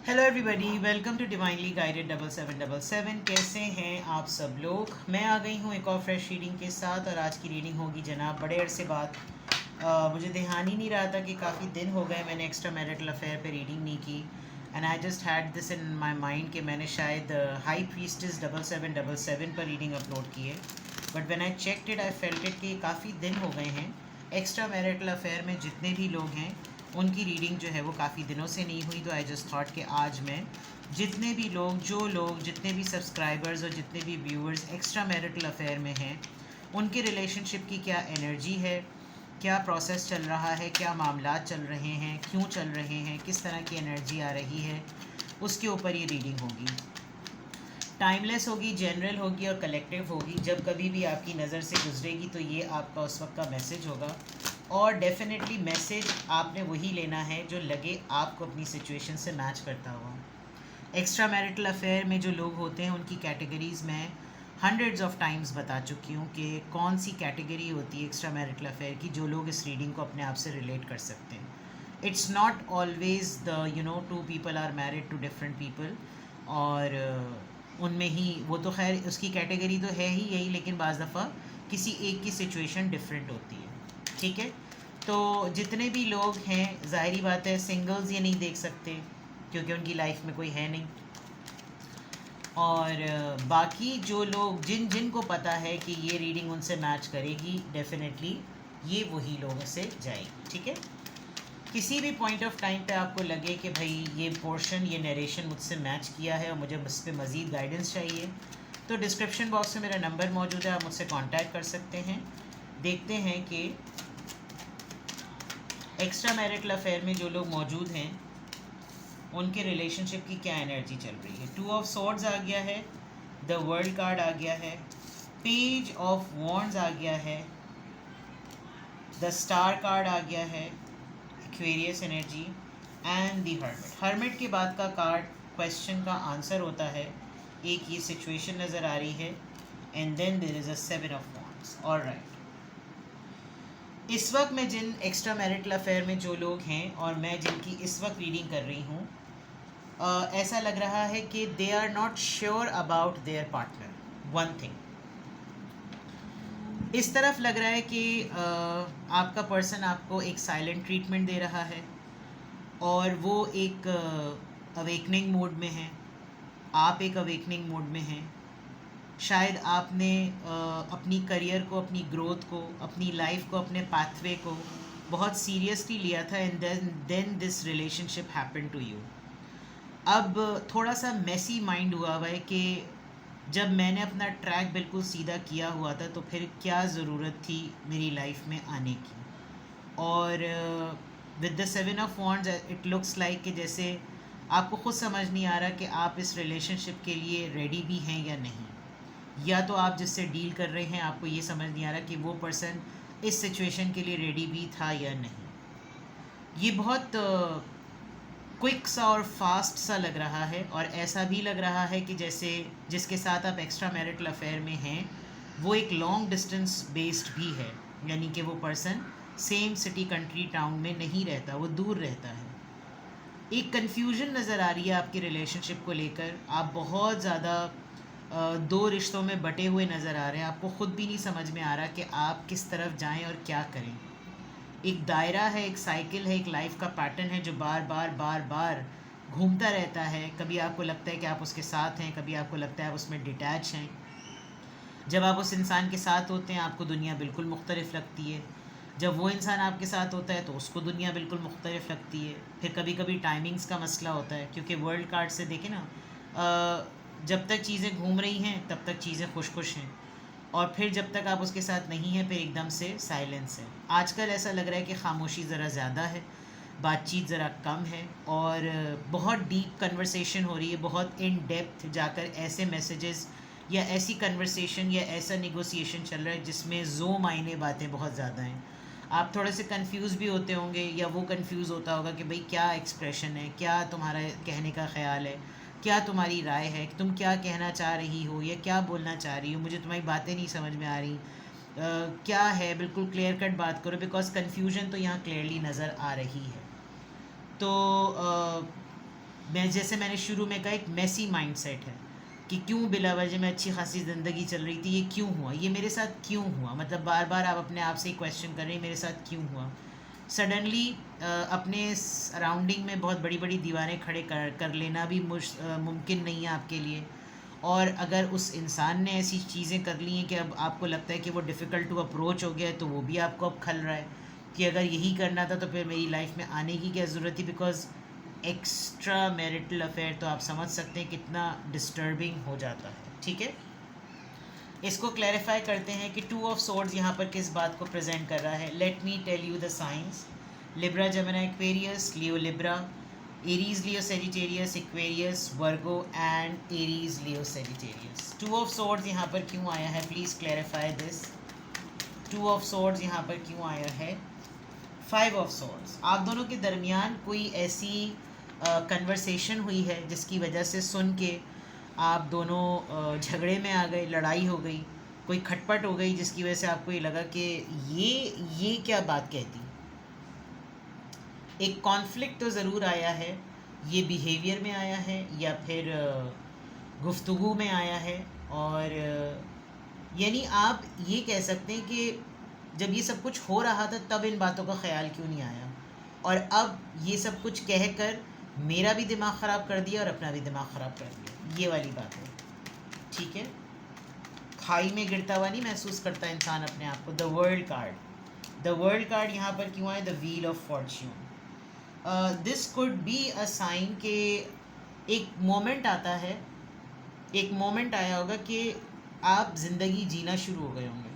Hello everybody, welcome to divinely guided 7777। कैसे हैं आप सब लोग। मैं आ गई हूँ एक और फ्रेश रीडिंग के साथ और आज की रीडिंग होगी जनाब बड़े अरसे बाद। मुझे ध्यान ही नहीं रहा था कि काफ़ी दिन हो गए मैंने एक्स्ट्रा मैरिटल अफेयर पे रीडिंग नहीं की। And I just had this in my mind कि मैंने शायद हाई प्रीस्टिस 7777 पर रीडिंग अपलोड की है। But when I checked it I felt it कि काफ़ी दिन हो गए हैं एक्स्ट्रा मैरिटल अफेयर में जितने भी लोग हैं उनकी रीडिंग जो है वो काफ़ी दिनों से नहीं हुई। तो आई जस्ट थॉट कि आज मैं जितने भी लोग जितने भी सब्सक्राइबर्स और जितने भी व्यूअर्स एक्स्ट्रा मैरिटल अफेयर में हैं उनके रिलेशनशिप की क्या एनर्जी है, क्या प्रोसेस चल रहा है, क्या मामला चल रहे हैं, क्यों चल रहे हैं, किस तरह की एनर्जी आ रही है, उसके ऊपर ये रीडिंग होगी। टाइमलेस होगी, जनरल होगी और कलेक्टिव होगी। जब कभी भी आपकी नज़र से गुजरेगी तो ये आपका उस वक्त का मैसेज होगा और डेफिनेटली मैसेज आपने वही लेना है जो लगे आपको अपनी सिचुएशन से मैच करता हुआ। एक्स्ट्रा मैरिटल अफेयर में जो लोग होते हैं उनकी कैटेगरीज़ मैं हंड्रेड्स ऑफ टाइम्स बता चुकी हूँ कि कौन सी कैटेगरी होती है एक्स्ट्रा मैरिटल अफेयर की, जो लोग इस रीडिंग को अपने आप से रिलेट कर सकते हैं। It's not always the two people are married to different people और उनमें ही वो तो खैर उसकी कैटेगरी तो है ही यही, लेकिन बाज़ दफ़ा किसी एक की सिचुएशन डिफरेंट होती है। ठीक है, तो जितने भी लोग हैं ज़ाहिरी बात है सिंगल्स ये नहीं देख सकते क्योंकि उनकी लाइफ में कोई है नहीं। और बाकी जो लोग जिन जिन को पता है कि ये रीडिंग उनसे मैच करेगी डेफिनेटली ये वही लोगों से जाएगी। ठीक है, किसी भी पॉइंट ऑफ टाइम पे आपको लगे कि भाई ये पोर्शन ये नरेशन मुझसे मैच किया है और मुझे उस पर मज़ीद गाइडेंस चाहिए तो डिस्क्रिप्शन बॉक्स में मेरा नंबर मौजूद है, आप मुझसे कांटेक्ट कर सकते हैं। देखते हैं कि एक्स्ट्रा मैरिटल अफेयर में जो लोग मौजूद हैं उनके रिलेशनशिप की क्या एनर्जी चल रही है। 2 ऑफ स्वॉर्ड्स आ गया है, द वर्ल्ड कार्ड आ गया है, पेज ऑफ वॉन्ड्स आ गया है, द स्टार कार्ड आ गया है, Aquarius energy and the hermit. Hermit के बाद का कार्ड क्वेश्चन का आंसर होता है। एक ये सिचुएशन नज़र आ रही है and then there is a 7 of wands. Alright, इस वक्त मैं जिन एक्स्ट्रा मैरिटल अफेयर में जो लोग हैं और मैं जिनकी इस वक्त रीडिंग कर रही हूँ ऐसा लग रहा है कि they are not sure about their partner. One thing इस तरफ लग रहा है कि आपका पर्सन आपको एक साइलेंट ट्रीटमेंट दे रहा है और वो एक अवेकनिंग मोड में है, आप एक अवेकनिंग मोड में हैं। शायद आपने अपनी करियर को, अपनी ग्रोथ को, अपनी लाइफ को, अपने पाथवे को बहुत सीरियसली लिया था and then this relationship happen to you. अब थोड़ा सा मेसी माइंड हुआ है कि जब मैंने अपना ट्रैक बिल्कुल सीधा किया हुआ था तो फिर क्या ज़रूरत थी मेरी लाइफ में आने की। और with the 7 of wands it looks like कि जैसे आपको खुद समझ नहीं आ रहा कि आप इस रिलेशनशिप के लिए रेडी भी हैं या नहीं, या तो आप जिससे डील कर रहे हैं आपको ये समझ नहीं आ रहा कि वो पर्सन इस सिचुएशन के लिए रेडी भी था या नहीं। ये बहुत क्विक सा और फास्ट सा लग रहा है और ऐसा भी लग रहा है कि जैसे जिसके साथ आप एक्स्ट्रा मैरिटल अफेयर में हैं वो एक लॉन्ग डिस्टेंस बेस्ड भी है, यानी कि वो person same city country town में नहीं रहता, वो दूर रहता है। एक कन्फ्यूजन नज़र आ रही है आपके रिलेशनशिप को लेकर। आप बहुत ज़्यादा दो रिश्तों में बटे हुए नज़र आ रहे हैं, आपको ख़ुद भी नहीं समझ में आ रहा कि आप किस तरफ जाएं और क्या करें। एक दायरा है, एक साइकिल है, एक लाइफ का पैटर्न है जो बार बार बार बार घूमता रहता है। कभी आपको लगता है कि आप उसके साथ हैं, कभी आपको लगता है आप उसमें डिटैच हैं। जब आप उस इंसान के साथ होते हैं आपको दुनिया बिल्कुल मुख्तलिफ लगती है, जब वो इंसान आपके साथ होता है तो उसको दुनिया बिल्कुल मुख्तलिफ लगती है। फिर कभी कभी टाइमिंग्स का मसला होता है क्योंकि वर्ल्ड कार्ड से देखें ना, जब तक चीज़ें घूम रही हैं तब तक चीज़ें खुश खुश हैं और फिर जब तक आप उसके साथ नहीं हैं फिर एकदम से साइलेंस है। आजकल ऐसा लग रहा है कि खामोशी ज़रा ज़्यादा है, बातचीत ज़रा कम है और बहुत डीप कन्वर्सेशन हो रही है, बहुत इन डेप्थ जाकर ऐसे मैसेजेस या ऐसी कन्वर्सेशन या ऐसा नेगोशिएशन चल रहा है जिसमें जो मायने बातें बहुत ज़्यादा हैं। आप थोड़े से कंफ्यूज भी होते होंगे या वो कंफ्यूज होता होगा कि भाई क्या एक्सप्रेशन है, क्या तुम्हारा कहने का ख्याल है, क्या तुम्हारी राय है, कि तुम क्या कहना चाह रही हो या क्या बोलना चाह रही हो, मुझे तुम्हारी बातें नहीं समझ में आ रही, क्या है, बिल्कुल क्लियर कट बात करो। बिकॉज कन्फ्यूजन तो यहाँ क्लियरली नज़र आ रही है। तो जैसे मैंने शुरू में कहा, एक मेसी माइंडसेट है कि क्यों बिला वजह में अच्छी खासी ज़िंदगी चल रही थी, ये क्यों हुआ, ये मेरे साथ क्यों हुआ, मतलब बार बार आप अपने आप से क्वेश्चन कर रहे हैं मेरे साथ क्यों हुआ। सडनली अपने सराउंडिंग में बहुत बड़ी बड़ी दीवारें खड़े कर लेना भी मुमकिन नहीं है आपके लिए। और अगर उस इंसान ने ऐसी चीज़ें कर ली हैं कि अब आपको लगता है कि वो डिफ़िकल्ट टू अप्रोच हो गया है, तो वो भी आपको अब खल रहा है कि अगर यही करना था तो फिर मेरी लाइफ में आने की क्या ज़रूरत थी। बिकॉज एक्स्ट्रा मैरिटल अफेयर तो आप समझ सकते हैं कितना डिस्टर्बिंग हो जाता है। ठीक है, इसको क्लैरिफाई करते हैं कि टू ऑफ सोर्ड्स यहाँ पर किस बात को प्रेजेंट कर रहा है। Let me tell you the science. Libra, Gemini, Aquarius, Leo Libra, Aries Leo Sagittarius, Aquarius Virgo and Aries Leo Sagittarius. Two of swords यहाँ पर क्यों आया है, please clarify this. Two of swords यहाँ पर क्यों आया है। फाइव ऑफ सोर्ड्स, आप दोनों के दरमियान कोई ऐसी कन्वर्सेशन हुई है जिसकी वजह से सुन के आप दोनों झगड़े में आ गए, लड़ाई हो गई, कोई खटपट हो गई जिसकी वजह से आपको ये लगा कि ये क्या बात कहती। एक कॉन्फ्लिक्ट तो ज़रूर आया है, ये बिहेवियर में आया है या फिर गुफ्तगू में आया है। और यानी आप ये कह सकते हैं कि जब ये सब कुछ हो रहा था तब इन बातों का ख्याल क्यों नहीं आया, और अब ये सब कुछ कह कर मेरा भी दिमाग ख़राब कर दिया और अपना भी दिमाग ख़राब कर दिया, ये वाली बात है। ठीक है, खाई में गिरता हुआ नहीं महसूस करता इंसान अपने आप को। The world card, the world card यहाँ पर क्यों आए, the wheel of fortune. This could be a sign के एक मोमेंट आता है, एक मोमेंट आया होगा कि आप ज़िंदगी जीना शुरू हो गए होंगे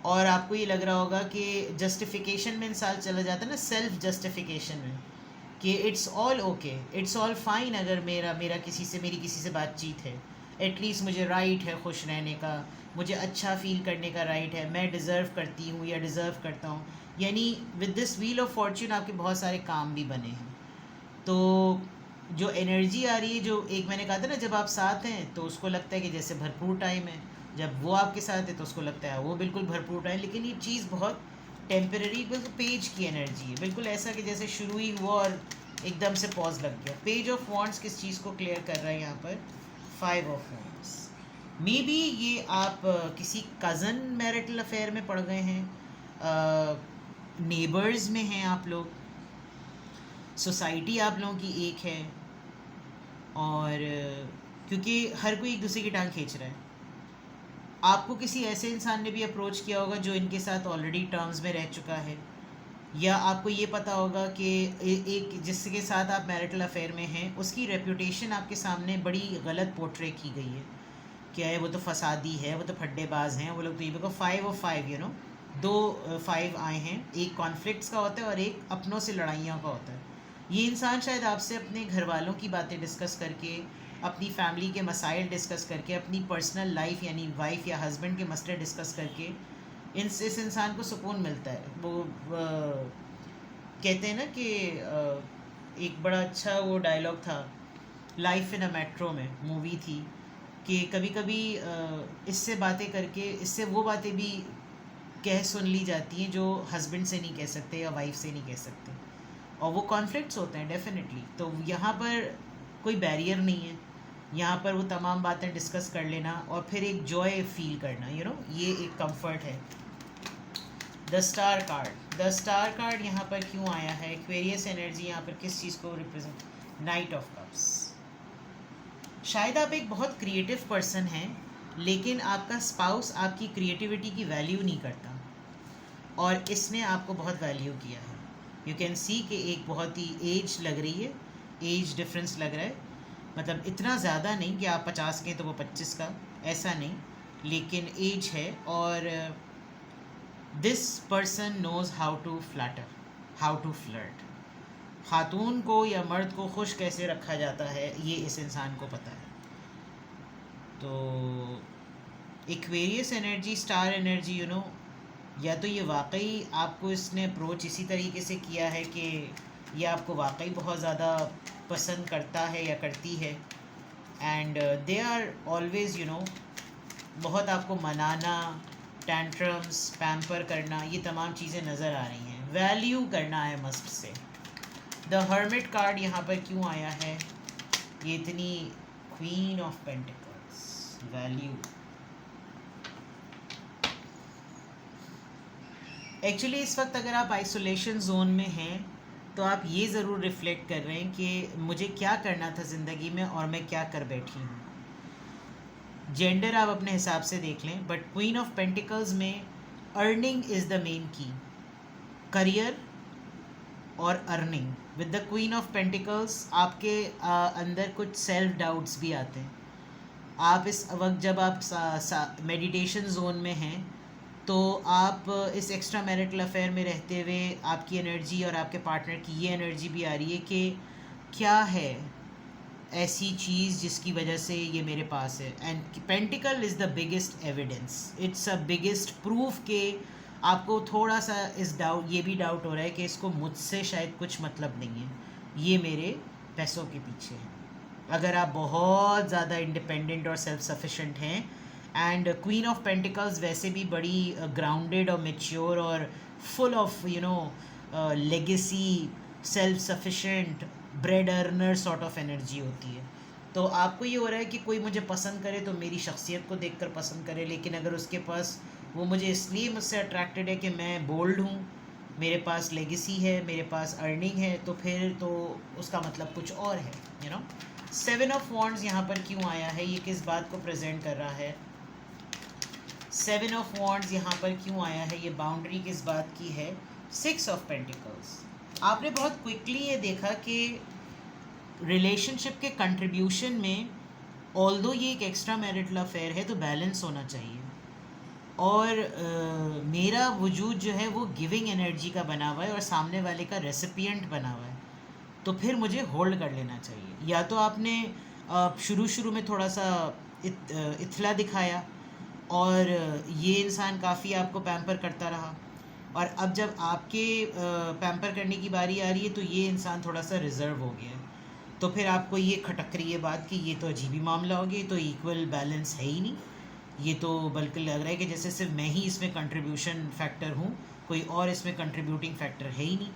और आपको ये लग रहा होगा कि जस्टिफिकेशन में इंसान चला जाता है ना, सेल्फ जस्टिफिकेशन में, कि it's all okay, it's all fine, अगर मेरी किसी से बातचीत है, एटलीस्ट मुझे राइट है खुश रहने का, मुझे अच्छा फील करने का राइट है, मैं डिज़र्व करती हूँ या डिज़र्व करता हूँ। यानी with this wheel of Fortune आपके बहुत सारे काम भी बने हैं। तो जो एनर्जी आ रही है, जो एक मैंने कहा था ना, जब आप साथ हैं तो उसको लगता है कि जैसे भरपूर टाइम है, जब वो आपके साथ है तो उसको लगता है वो बिल्कुल भरपूर टाइम। लेकिन ये चीज़ बहुत टेम्परेरी, बिल्कुल पेज की एनर्जी है, बिल्कुल ऐसा कि जैसे शुरू ही हुआ और एकदम से पॉज लग गया। पेज ऑफ वॉन्ट्स किस चीज़ को क्लियर कर रहा है यहाँ पर, five of wants. May be ये आप किसी कज़न मैरिटल अफेयर में पड़ गए हैं, नेबर्स में हैं आप लोग, सोसाइटी आप लोगों की एक है, और क्योंकि हर कोई एक दूसरे की टांग खींच रहा है। आपको किसी ऐसे इंसान ने भी अप्रोच किया होगा जो इनके साथ ऑलरेडी टर्म्स में रह चुका है, या आपको ये पता होगा कि एक जिसके साथ आप मैरिटल अफेयर में हैं उसकी रेपुटेशन आपके सामने बड़ी गलत पोर्ट्रे की गई है। क्या है, वो तो फसादी है, वो तो फड्डेबाज हैं वो लोग। तो ये बिल्कुल five of five, you know, दो फाइव आए हैं, एक कॉन्फ्लिक्ट्स का होता है और एक अपनों से लड़ाइयों का होता है। ये इंसान शायद आपसे अपने घर वालों की बातें डिस्कस करके, अपनी फैमिली के मसाइल डिस्कस करके, अपनी पर्सनल लाइफ यानी वाइफ या हस्बैंड के मसले डिस्कस करके इस इंसान को सुकून मिलता है। वो कहते हैं ना कि एक बड़ा अच्छा वो डायलॉग था लाइफ इन अ मेट्रो में, मूवी थी, कि कभी कभी इससे बातें करके इससे वो बातें भी कह सुन ली जाती हैं जो हस्बैंड से नहीं कह सकते या वाइफ से नहीं कह सकते, और वो कॉन्फ्लिक्ट्स होते हैं डेफिनेटली। तो यहाँ पर कोई बैरियर नहीं है, यहाँ पर वो तमाम बातें डिस्कस कर लेना और फिर एक जॉय फील करना, यू नो, ये एक कंफर्ट है। The star card, the star card यहाँ पर क्यों आया है, एक्वेरियस एनर्जी यहाँ पर किस चीज़ को रिप्रेजेंट, नाइट ऑफ कप्स। शायद आप एक बहुत क्रिएटिव पर्सन हैं, लेकिन आपका स्पाउस आपकी क्रिएटिविटी की वैल्यू नहीं करता और इसने आपको बहुत वैल्यू किया है। यू कैन सी कि एक बहुत ही एज लग रही है, एज डिफरेंस लग रहा है, मतलब इतना ज़्यादा नहीं कि आप 50 के तो वो 25 का, ऐसा नहीं, लेकिन एज है। और this person knows how to flatter, how to flirt. खातून को या मर्द को खुश कैसे रखा जाता है ये इस इंसान को पता है। तो Aquarius energy, star energy, you know, या तो ये वाकई आपको इसने अप्रोच इसी तरीके से किया है कि ये आपको वाकई बहुत ज़्यादा पसंद करता है या करती है, and they are always, you know, बहुत आपको मनाना, टैंट्रम्स, पैम्पर करना, ये तमाम चीज़ें नज़र आ रही हैं, वैल्यू करना है must say. The hermit card यहाँ पर क्यों आया है? ये इतनी queen of pentacles, value. Actually इस वक्त अगर आप आइसोलेशन जोन में हैं तो आप ये ज़रूर रिफ्लेक्ट कर रहे हैं कि मुझे क्या करना था ज़िंदगी में और मैं क्या कर बैठी हूँ। जेंडर आप अपने हिसाब से देख लें, बट क्वीन ऑफ पेंटिकल्स में अर्निंग इज़ द मेन की, करियर और earning. With the queen of pentacles आपके अंदर कुछ सेल्फ डाउट्स भी आते हैं। आप इस वक्त जब आप मेडिटेशन जोन में हैं तो आप इस एक्स्ट्रा मैरिटल अफेयर में रहते हुए आपकी एनर्जी और आपके पार्टनर की ये एनर्जी भी आ रही है कि क्या है ऐसी चीज़ जिसकी वजह से ये मेरे पास है। And pentacle is the biggest evidence, it's a biggest proof के आपको थोड़ा सा इस डाउट, ये भी डाउट हो रहा है कि इसको मुझसे शायद कुछ मतलब नहीं है, ये मेरे पैसों के पीछे है। अगर आप बहुत ज़्यादा इंडिपेंडेंट और सेल्फ सफिशेंट हैं, एंड क्वीन ऑफ पेंटिकल्स वैसे भी बड़ी ग्राउंडेड और मेच्योर और full of legacy, self sufficient, bread earner sort of energy होती है। तो आपको ये हो रहा है कि कोई मुझे पसंद करे तो मेरी शख्सियत को देखकर पसंद करे, लेकिन अगर उसके पास वो मुझे इसलिए मुझसे अट्रैक्टेड है कि मैं बोल्ड हूँ, मेरे पास लेगेसी है, मेरे पास अर्निंग है, तो फिर तो उसका मतलब कुछ और है, यू नो। 7 ऑफ वॉन्ड्स यहाँ पर क्यों आया है? ये किस बात को प्रेजेंट कर रहा है? 7 ऑफ वॉन्ड्स यहाँ पर क्यों आया है? ये बाउंड्री किस बात की है? 6 ऑफ पेंटिकल्स। आपने बहुत क्विकली ये देखा कि रिलेशनशिप के कंट्रीब्यूशन में ऑल्दो ये एक एक्स्ट्रा मैरिटल अफेयर है तो बैलेंस होना चाहिए, और मेरा वजूद जो है वो गिविंग एनर्जी का बना हुआ है और सामने वाले का रेसिपिएंट बना हुआ है, तो फिर मुझे होल्ड कर लेना चाहिए। या तो आपने शुरू में थोड़ा सा इथला दिखाया और ये इंसान काफ़ी आपको पैम्पर करता रहा, और अब जब आपके पैम्पर करने की बारी आ रही है तो ये इंसान थोड़ा सा रिजर्व हो गया है, तो फिर आपको ये खटक रही है बात कि ये तो अजीब ही मामला हो गया, तो इक्वल बैलेंस है ही नहीं, ये तो बल्कि लग रहा है कि जैसे सिर्फ मैं ही इसमें कंट्रीब्यूशन फैक्टर हूँ, कोई और इसमें कंट्रीब्यूटिंग फैक्टर है ही नहीं।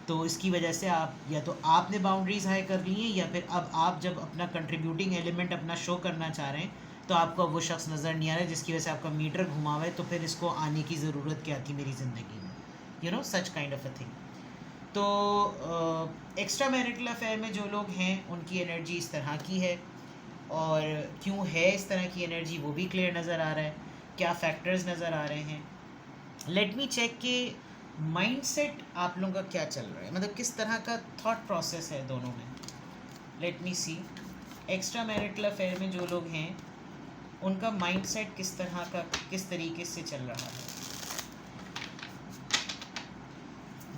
तो इसकी वजह से आप या तो आपने बाउंड्रीज हाई कर ली हैं, या फिर अब आप जब अपना कंट्रीब्यूटिंग एलिमेंट अपना शो करना चाह रहे हैं तो आपको वो शख्स नज़र नहीं आ रहा है जिसकी वजह से आपका मीटर घुमा हुआ है, तो फिर इसको आने की ज़रूरत क्या थी मेरी ज़िंदगी में, you know, such kind of a thing. तो एक्स्ट्रा मैरिटल अफेयर में जो लोग हैं उनकी एनर्जी इस तरह की है, और क्यों है इस तरह की एनर्जी वो भी क्लियर नज़र आ रहा है, क्या फैक्टर्स नज़र आ रहे हैं। लेट मी चेक कि माइंडसेट आप लोगों का क्या चल रहा है, मतलब किस तरह का थॉट प्रोसेस है दोनों में। लेट मी सी, एक्स्ट्रा मैरिटल अफेयर में जो लोग हैं उनका माइंडसेट किस तरह का, किस तरीके से चल रहा है।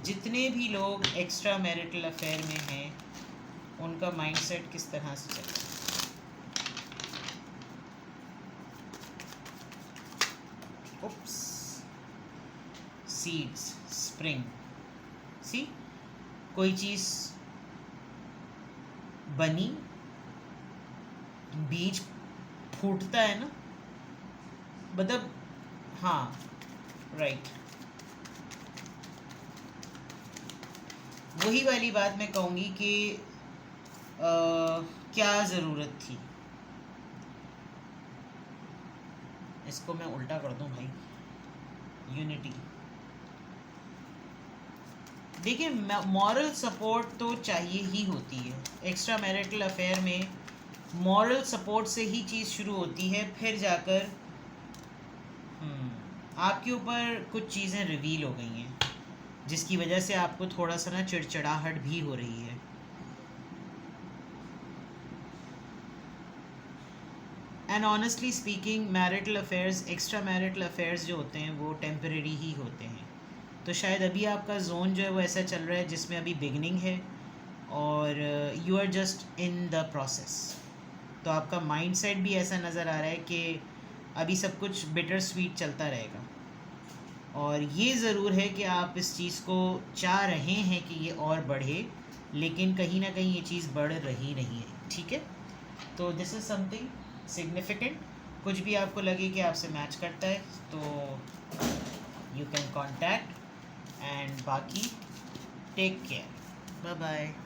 जितने भी लोग एक्स्ट्रा मैरिटल अफेयर में हैं उनका माइंडसेट किस तरह से चल रहा है। उप्स, सीड्स, स्प्रिंग, सी, कोई चीज़ बनी, बीज फूटता है ना, मतलब हाँ, राइट, वही वाली बात मैं कहूँगी कि क्या ज़रूरत थी। इसको मैं उल्टा कर दूँ भाई, यूनिटी। देखिए, मॉरल सपोर्ट तो चाहिए ही होती है। एक्स्ट्रा मैरिटल अफेयर में मॉरल सपोर्ट से ही चीज़ शुरू होती है, फिर जाकर आपके ऊपर कुछ चीज़ें रिवील हो गई हैं जिसकी वजह से आपको थोड़ा सा ना चिड़चिड़ाहट भी हो रही है। And honestly speaking, marital affairs, extra marital affairs जो होते हैं वो टेम्परेरी ही होते हैं। तो शायद अभी आपका जोन जो है वो ऐसा चल रहा है जिसमें अभी बिगनिंग है और you are just in the process. तो आपका माइंडसेट भी ऐसा नज़र आ रहा है कि अभी सब कुछ बिटर स्वीट चलता रहेगा, और ये ज़रूर है कि आप इस चीज़ को चाह रहे हैं कि ये और बढ़े, लेकिन कहीं ना कहीं ये चीज़ बढ़ रही नहीं है, ठीक है। तो दिस इज़ समथिंग सिग्निफिकेंट। कुछ भी आपको लगे कि आपसे मैच करता है तो यू कैन कॉन्टैक्ट, एंड बाकी टेक केयर। Bye bye.